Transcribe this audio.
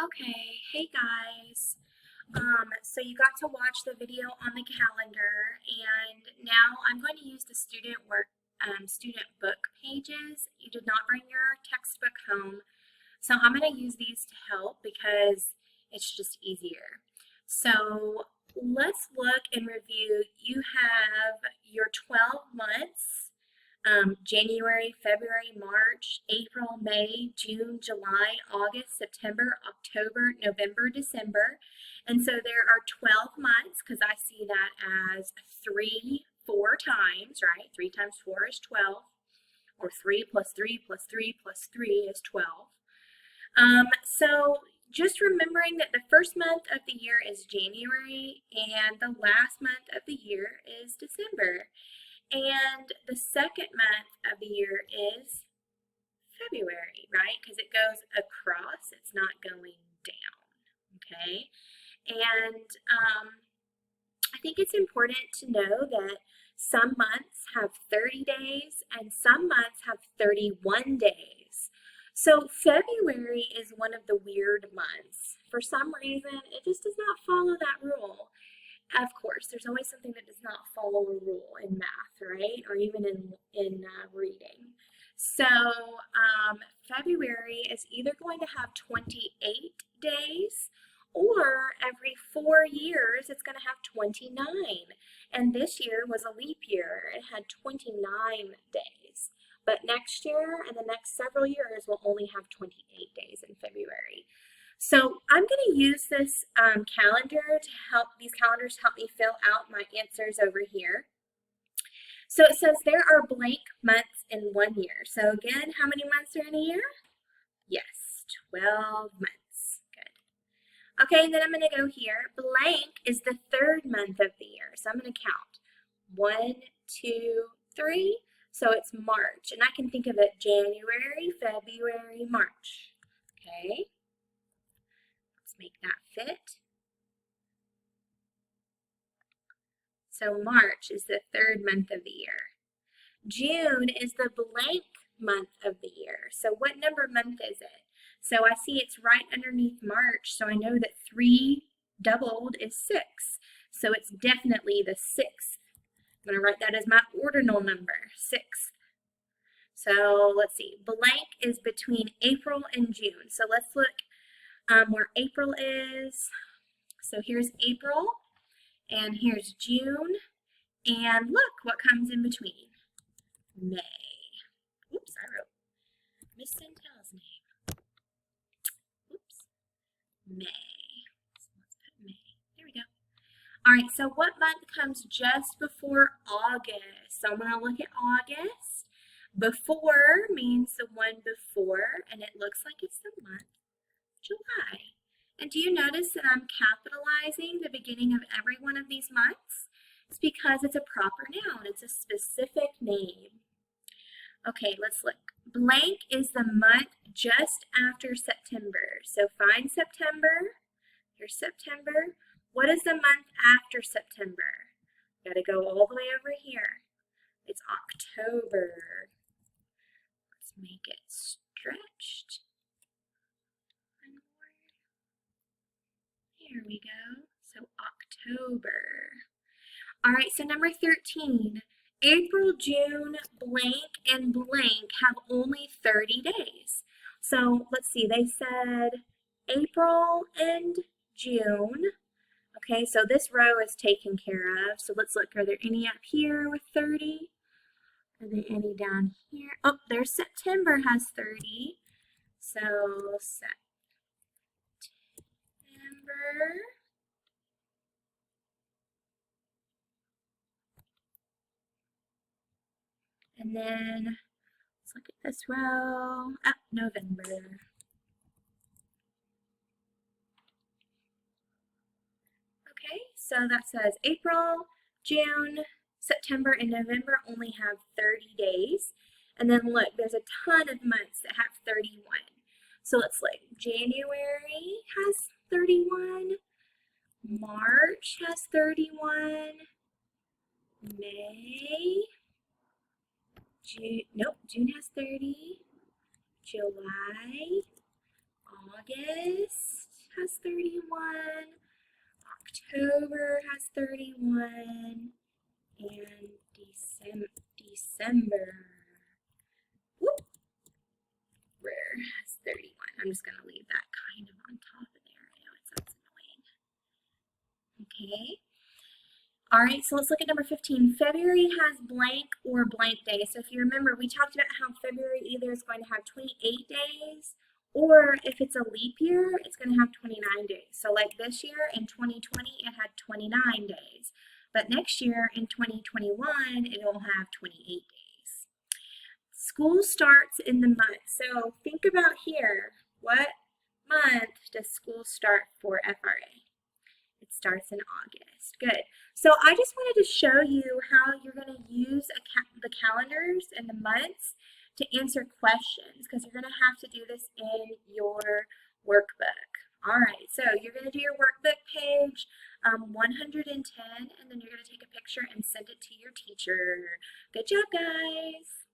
Okay, hey guys. So you got to watch the video on the calendar, and now I'm going to use the student book pages. You did not bring your textbook home, so I'm going to use these to help because it's just easier. So let's look and review. You have your 12 months. January, February, March, April, May, June, July, August, September, October, November, December. And so there are 12 months because I see that as 4 times, right? 3 times 4 is 12, or 3 plus 3 plus 3 plus 3 is 12. So just remembering that the first month of the year is January and the last month of the year is December. And the second month of the year is February, right? Because it goes across, it's not going down, okay? And I think it's important to know that some months have 30 days and some months have 31 days. So February is one of the weird months. For some reason, it just does not follow that rule. Of course, there's always something that does not follow a rule in math, right? Or even in reading. So February is either going to have 28 days, or every 4 years it's going to have 29. And this year was a leap year. It had 29 days. But next year and the next several years will only have 28 days in February. So I'm going to use this calendar to help, these calendars help me fill out my answers over here. So it says there are blank months in 1 year. So again, how many months are in a year? Yes, 12 months. Good. Okay, and then I'm going to go here. Blank is the third month of the year. So I'm going to count 1, 2, 3. So it's March. And I can think of it January, February, March. Okay. Make that fit. So March is the third month of the year. June is the blank month of the year. So what number month is it? So I see it's right underneath March, so I know that 3 doubled is 6. So it's definitely the 6th. I'm going to write that as my ordinal number, 6th. So let's see, blank is between April and June. So let's look where April is. So here's April, and here's June, and look what comes in between. May. Oops, I wrote Miss Santel's name. Oops. May. So let's put May. There we go. All right, so what month comes just before August? So I'm going to look at August. Before means the one before, and it looks like it's the month July. And do you notice that I'm capitalizing the beginning of every one of these months? It's because it's a proper noun. It's a specific name. Okay, let's look. Blank is the month just after September. So find September. Here's September. What is the month after September? Got to go all the way over here. It's October. Let's make it stretched. Here we go. So October. All right, so number 13. April, June, blank, and blank have only 30 days. So let's see, they said April and June. Okay, so this row is taken care of. So let's look, are there any up here with 30? Are there any down here? Oh, there's September has 30. So September. And then let's look at this row. Oh, November. Okay, so that says April, June, September, and November only have 30 days. And then look, there's a ton of months that have 31. So let's look. January has 31. March has 31. May. June, nope, June has 30. July. August. has 31, October has 31, and December whoop, has 31. I'm just going to leave that kind of on top of there. I know it sounds annoying. Okay. All right, so let's look at number 15. February has blank or blank days. So if you remember, we talked about how February either is going to have 28 days, or if it's a leap year, it's going to have 29 days. So like this year in 2020, it had 29 days. But next year in 2021, it will have 28 days. School starts in the month. So think about here. What month does school start for FRA? It starts in August. Good. So I just wanted to show you how you're going to use the calendars and the months to answer questions, because you're going to have to do this in your workbook. All right, so you're going to do your workbook page 110, and then you're going to take a picture and send it to your teacher. Good job, guys.